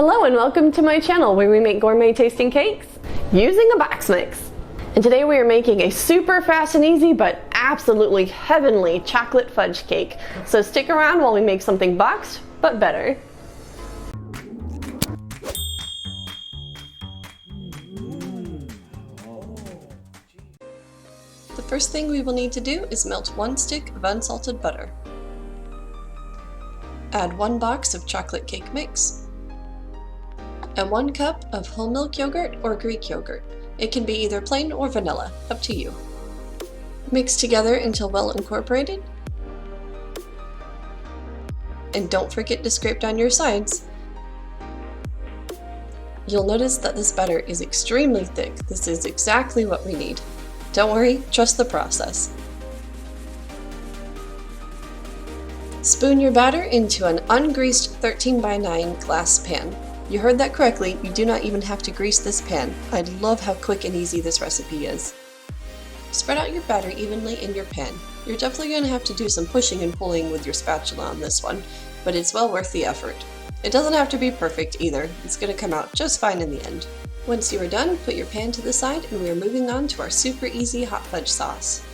Hello and welcome to my channel where we make gourmet tasting cakes using a box mix. And today we are making a super fast and easy but absolutely heavenly chocolate fudge cake. So stick around while we make something boxed but better. The first thing we will need to do is melt 1 stick of unsalted butter. Add 1 box of chocolate cake mix and 1 cup of whole milk yogurt or Greek yogurt. It can be either plain or vanilla, up to you. Mix together until well incorporated. And don't forget to scrape down your sides. You'll notice that this batter is extremely thick. This is exactly what we need. Don't worry, trust the process. Spoon your batter into an ungreased 13x9 glass pan. You heard that correctly, you do not even have to grease this pan. I love how quick and easy this recipe is. Spread out your batter evenly in your pan. You're definitely going to have to do some pushing and pulling with your spatula on this one, but it's well worth the effort. It doesn't have to be perfect either, it's going to come out just fine in the end. Once you are done, put your pan to the side and we are moving on to our super easy hot fudge sauce.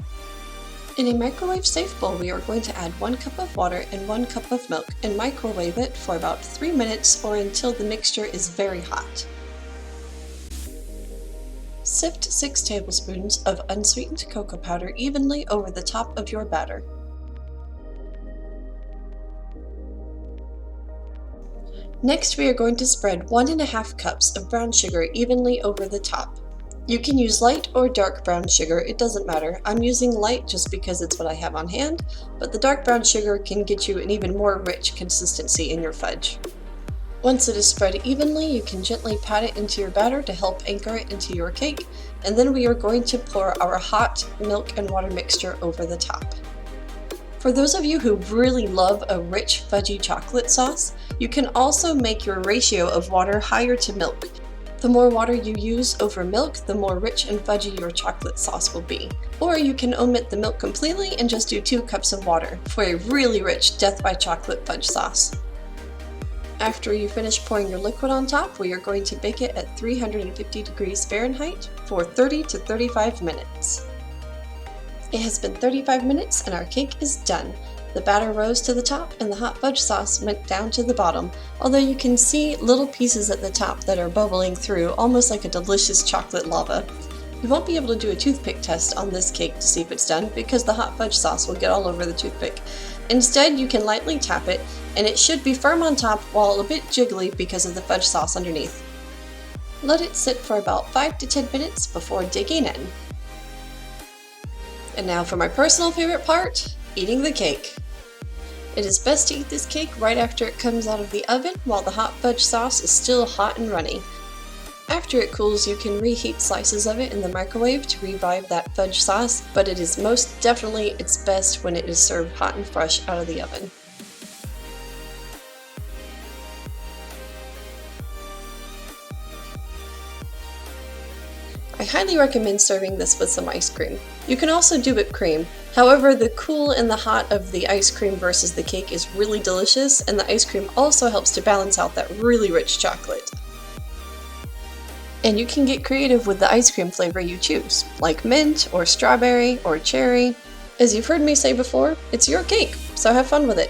In a microwave-safe bowl, we are going to add 1 cup of water and 1 cup of milk and microwave it for about 3 minutes or until the mixture is very hot. Sift 6 tablespoons of unsweetened cocoa powder evenly over the top of your batter. Next, we are going to spread 1½ cups of brown sugar evenly over the top. You can use light or dark brown sugar, it doesn't matter. I'm using light just because it's what I have on hand, but the dark brown sugar can get you an even more rich consistency in your fudge. Once it is spread evenly, you can gently pat it into your batter to help anchor it into your cake, and then we are going to pour our hot milk and water mixture over the top. For those of you who really love a rich fudgy chocolate sauce, you can also make your ratio of water higher to milk. The more water you use over milk, the more rich and fudgy your chocolate sauce will be. Or you can omit the milk completely and just do 2 cups of water for a really rich death by chocolate fudge sauce. After you finish pouring your liquid on top, we are going to bake it at 350 degrees Fahrenheit for 30 to 35 minutes. It has been 35 minutes and our cake is done. The batter rose to the top and the hot fudge sauce went down to the bottom, although you can see little pieces at the top that are bubbling through, almost like a delicious chocolate lava. You won't be able to do a toothpick test on this cake to see if it's done because the hot fudge sauce will get all over the toothpick. Instead, you can lightly tap it and it should be firm on top while a bit jiggly because of the fudge sauce underneath. Let it sit for about 5 to 10 minutes before digging in. And now for my personal favorite part, eating the cake. It is best to eat this cake right after it comes out of the oven while the hot fudge sauce is still hot and runny. After it cools, you can reheat slices of it in the microwave to revive that fudge sauce, but it is most definitely its best when it is served hot and fresh out of the oven. I highly recommend serving this with some ice cream. You can also do whipped cream. However, the cool and the hot of the ice cream versus the cake is really delicious, and the ice cream also helps to balance out that really rich chocolate. And you can get creative with the ice cream flavor you choose, like mint or strawberry or cherry. As you've heard me say before, it's your cake, so have fun with it.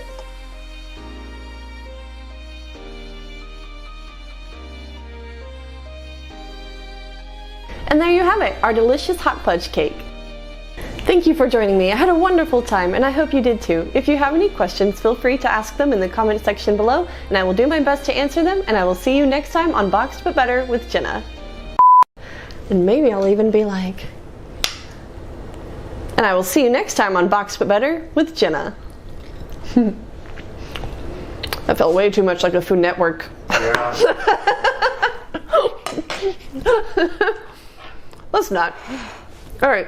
And there you have it, our delicious hot fudge cake. Thank you for joining me. I had a wonderful time and I hope you did too. If you have any questions, feel free to ask them in the comment section below and I will do my best to answer them, and I will see you next time on Boxed But Better with Genna. And maybe I'll even be like, and I will see you next time on Boxed But Better with Genna. That felt way too much like a Food Network. Yeah. Let's not. All right.